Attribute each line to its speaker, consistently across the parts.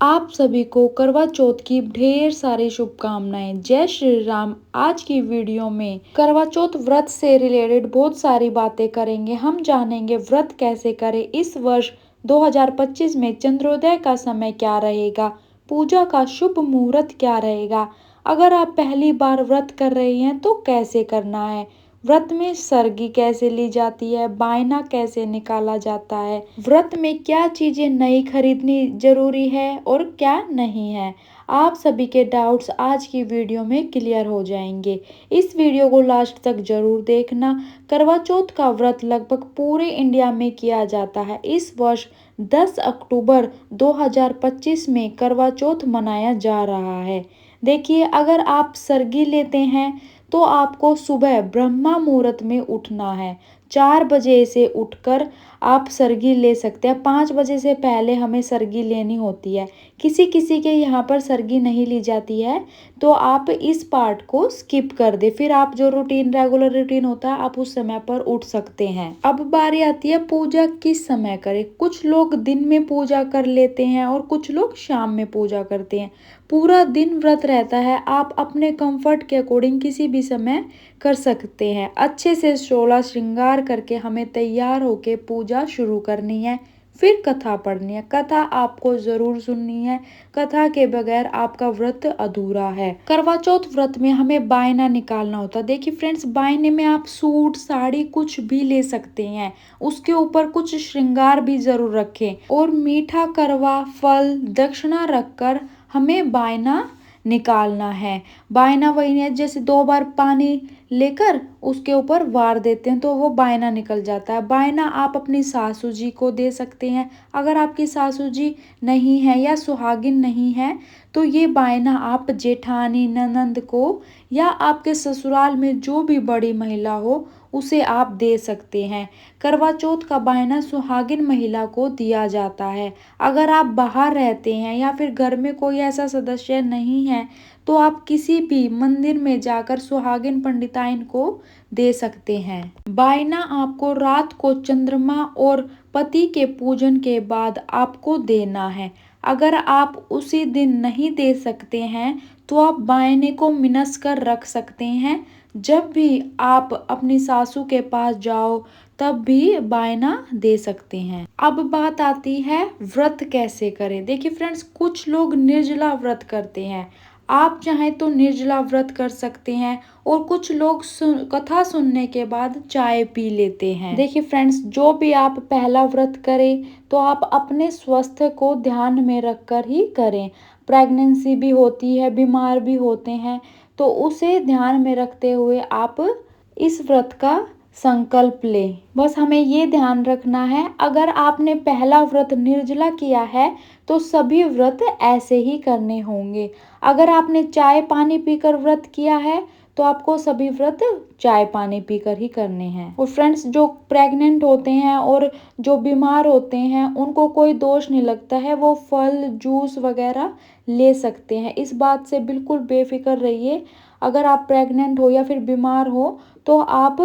Speaker 1: आप सभी को करवा चौथ की ढेर सारी शुभकामनाएं। जय श्री राम। आज की वीडियो में करवा चौथ व्रत से रिलेटेड बहुत सारी बातें करेंगे। हम जानेंगे व्रत कैसे करें, इस वर्ष 2025 में चंद्रोदय का समय क्या रहेगा, पूजा का शुभ मुहूर्त क्या रहेगा, अगर आप पहली बार व्रत कर रहे हैं तो कैसे करना है, व्रत में सरगी कैसे ली जाती है, बायना कैसे निकाला जाता है, व्रत में क्या चीजें नई खरीदनी जरूरी है और क्या नहीं है। आप सभी के डाउट्स आज की वीडियो में क्लियर हो जाएंगे। इस वीडियो को लास्ट तक जरूर देखना। करवा चौथ का व्रत लगभग पूरे इंडिया में किया जाता है। इस वर्ष 10 अक्टूबर 2025 में करवा चौथ मनाया जा रहा है। देखिए, अगर आप सरगी लेते हैं तो आपको सुबह ब्रह्मा मुहूर्त में उठना है। 4 बजे से उठकर आप सरगी ले सकते हैं। 5 बजे से पहले हमें सरगी लेनी होती है। किसी किसी के यहाँ पर सरगी नहीं ली जाती है, तो आप इस पार्ट को स्किप कर दे। फिर आप जो रूटीन, रेगुलर रूटीन होता है, आप उस समय पर उठ सकते हैं। अब बारी आती है पूजा किस समय करें। कुछ लोग दिन में पूजा कर लेते हैं और कुछ लोग शाम में पूजा करते हैं। पूरा दिन व्रत रहता है, आप अपने कंफर्ट के अकॉर्डिंग किसी भी समय कर सकते हैं। अच्छे से 16 श्रृंगार करके हमें तैयार होके पूजा शुरू करनी है। फिर कथा पढ़नी है। कथा आपको जरूर सुननी है। कथा के बगैर आपका व्रत अधूरा है। करवा चौथ व्रत में हमें बायना निकालना होता है। देखिए फ्रेंड्स, बायने में आप सूट, साड़ी कुछ भी ले सकते हैं। उसके ऊपर कुछ श्रृंगार भी जरूर रखें और मीठा, करवा, फल, दक्षिणा रखकर हमें बायना निकालना है। बायना वही है, जैसे 2 बार पानी लेकर उसके ऊपर वार देते हैं तो वो बायना निकल जाता है। बायना आप अपनी सासू जी को दे सकते हैं। अगर आपकी सासू जी नहीं है या सुहागिन नहीं है तो ये बायना आप जेठानी, ननंद को या आपके ससुराल में जो भी बड़ी महिला हो उसे आप दे सकते हैं। करवा चौथ का बायना सुहागिन महिला को दिया जाता है। अगर आप बाहर रहते हैं या फिर घर में कोई ऐसा सदस्य नहीं है तो आप किसी भी मंदिर में जाकर सुहागिन पंडिताइन को दे सकते हैं। बायना आपको रात को चंद्रमा और पति के पूजन के बाद आपको देना है। अगर आप उसी दिन नहीं दे सकते हैं तो आप बायने को मिनस कर रख सकते हैं। जब भी आप अपनी सासू के पास जाओ तब भी बायना दे सकते हैं। अब बात आती है व्रत कैसे करें। देखिए फ्रेंड्स, कुछ लोग निर्जला व्रत करते हैं। आप चाहें तो निर्जला व्रत कर सकते हैं और कुछ लोग कथा सुनने के बाद चाय पी लेते हैं। देखिए फ्रेंड्स, जो भी आप पहला व्रत करें तो आप अपने स्वास्थ्य को ध्यान में रखकर ही करें। प्रेगनेंसी भी होती है, बीमार भी होते हैं, तो उसे ध्यान में रखते हुए आप इस व्रत का संकल्प ले। बस हमें ये ध्यान रखना है, अगर आपने पहला व्रत निर्जला किया है तो सभी व्रत ऐसे ही करने होंगे। अगर आपने चाय पानी पीकर व्रत किया है तो आपको सभी व्रत चाय पानी पीकर ही करने हैं। और फ्रेंड्स, जो प्रेग्नेंट होते हैं और जो बीमार होते हैं उनको कोई दोष नहीं लगता है, वो फल, जूस वगैरह ले सकते हैं। इस बात से बिल्कुल बेफिक्र रहिए। अगर आप प्रेग्नेंट हो या फिर बीमार हो तो आप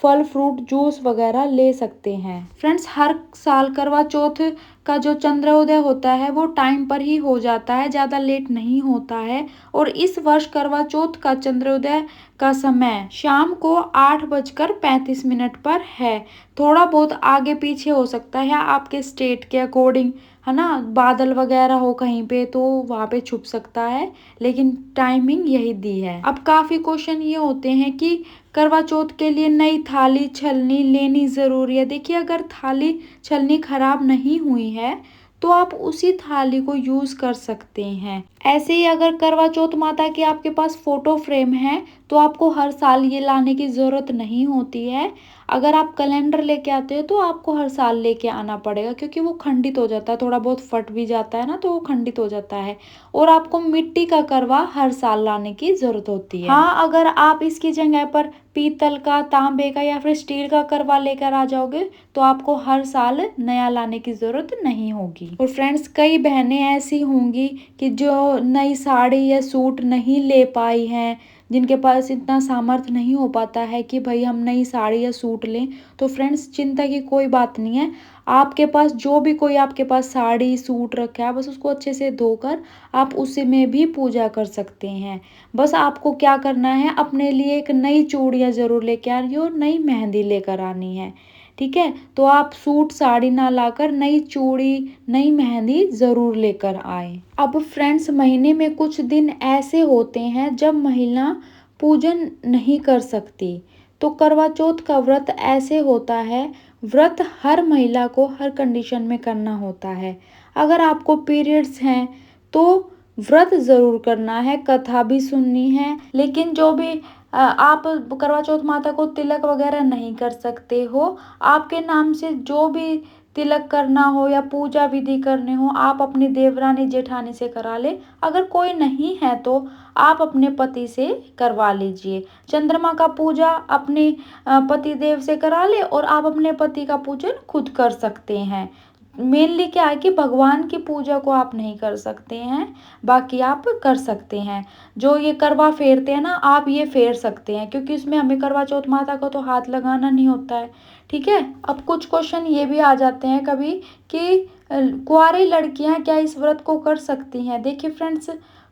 Speaker 1: फल, फ्रूट, जूस वगैरह ले सकते हैं। फ्रेंड्स, हर साल करवा चौथ का जो चंद्रोदय होता है वो टाइम पर ही हो जाता है, ज़्यादा लेट नहीं होता है। और इस वर्ष करवा चौथ का चंद्रोदय का समय शाम को 8:35 पर है। थोड़ा बहुत आगे पीछे हो सकता है आपके स्टेट के अकॉर्डिंग, है ना। बादल वगैरह हो कहीं पे तो वहाँ पे छुप सकता है, लेकिन टाइमिंग यही दी है। अब काफ़ी क्वेश्चन ये होते हैं कि करवा चौथ के लिए नई थाली, छलनी लेनी ज़रूरी है। देखिए, अगर थाली छलनी खराब नहीं हुई है तो आप उसी थाली को यूज़ कर सकते हैं। ऐसे ही अगर करवा चौथ माता की आपके पास फोटो फ्रेम है तो आपको हर साल ये लाने की ज़रूरत नहीं होती है। अगर आप कैलेंडर लेके आते हो तो आपको हर साल लेके आना पड़ेगा, क्योंकि वो खंडित हो जाता है, थोड़ा बहुत फट भी जाता है ना, तो वो खंडित हो जाता है। और आपको मिट्टी का करवा हर साल लाने की ज़रूरत होती है। हाँ, अगर आप इसकी जगह पर पीतल का, तांबे का या फिर स्टील का करवा लेकर आ जाओगे तो आपको हर साल नया लाने की ज़रूरत नहीं होगी। और फ्रेंड्स, कई बहनें ऐसी होंगी कि जो नई साड़ी या सूट नहीं ले पाई हैं, जिनके पास इतना सामर्थ्य नहीं हो पाता है कि भाई हम नई साड़ी या सूट लें, तो फ्रेंड्स चिंता की कोई बात नहीं है। आपके पास जो भी कोई आपके पास साड़ी सूट रखा है, बस उसको अच्छे से धोकर आप उसी में भी पूजा कर सकते हैं। बस आपको क्या करना है, अपने लिए एक नई चूड़ियाँ ज़रूर लेके आ रही हो, नई मेहंदी लेकर आनी है। ठीक है, तो आप सूट साड़ी ना लाकर नई चूड़ी नई मेहंदी ज़रूर लेकर आए। अब फ्रेंड्स महीने में कुछ दिन ऐसे होते हैं जब महिला पूजन नहीं कर सकती, तो करवा चौथ का व्रत ऐसे होता है। व्रत हर महिला को हर कंडीशन में करना होता है। अगर आपको पीरियड्स हैं तो व्रत ज़रूर करना है, कथा भी सुननी है, लेकिन जो भी आप करवा चौथ माता को तिलक वगैरह नहीं कर सकते हो। आपके नाम से जो भी तिलक करना हो या पूजा विधि करने हो, आप अपनी देवरानी जेठानी से करा ले। अगर कोई नहीं है तो आप अपने पति से करवा लीजिए। चंद्रमा का पूजा अपने पति देव से करा ले और आप अपने पति का पूजन खुद कर सकते हैं। मेनली क्या है कि भगवान की पूजा को आप नहीं कर सकते हैं, बाकी आप कर सकते हैं। जो ये करवा फेरते हैं ना, आप ये फेर सकते हैं, क्योंकि इसमें हमें करवा चौथ माता को तो हाथ लगाना नहीं होता है। ठीक है, अब कुछ क्वेश्चन ये भी आ जाते हैं कभी कि कुंवारी लड़कियां क्या इस व्रत को कर सकती हैं। देखिए फ्रेंड्स,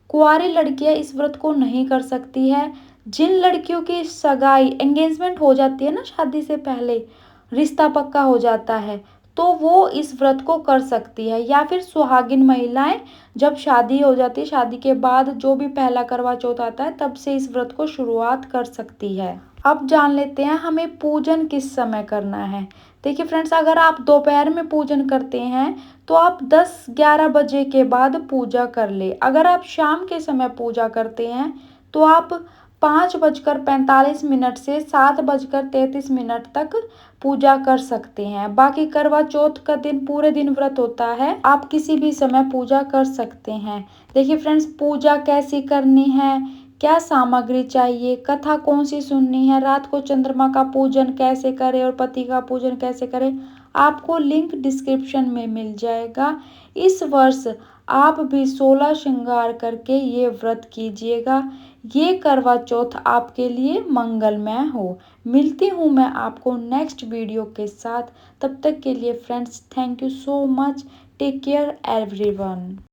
Speaker 1: कुंवारी लड़कियां इस व्रत को नहीं कर सकती है। जिन लड़कियों की सगाई एंगेजमेंट हो जाती है ना, शादी से पहले रिश्ता पक्का हो जाता है, तो वो इस व्रत को कर सकती है। या फिर सुहागिन महिलाएं, जब शादी हो जाती है, शादी के बाद जो भी पहला करवा चौथ आता है, तब से इस व्रत को शुरुआत कर सकती है। अब जान लेते हैं हमें पूजन किस समय करना है। देखिए फ्रेंड्स, अगर आप दोपहर में पूजन करते हैं तो आप 10-11 बजे के बाद पूजा कर ले। अगर आप शाम के समय पूजा करते हैं तो आप 5:45 से 7:33 तक पूजा कर सकते हैं। बाकी करवा चौथ का दिन पूरे दिन व्रत होता है, आप किसी भी समय पूजा कर सकते हैं। देखिए फ्रेंड्स, पूजा कैसी करनी है, क्या सामग्री चाहिए, कथा कौन सी सुननी है, रात को चंद्रमा का पूजन कैसे करें और पति का पूजन कैसे करें, आपको लिंक डिस्क्रिप्शन में मिल जाएगा। इस वर्ष आप भी 16 श्रृंगार करके ये व्रत कीजिएगा। ये करवा चौथ आपके लिए मंगलमय हो। मिलती हूँ मैं आपको नेक्स्ट वीडियो के साथ। तब तक के लिए friends, thank you so much. Take care everyone.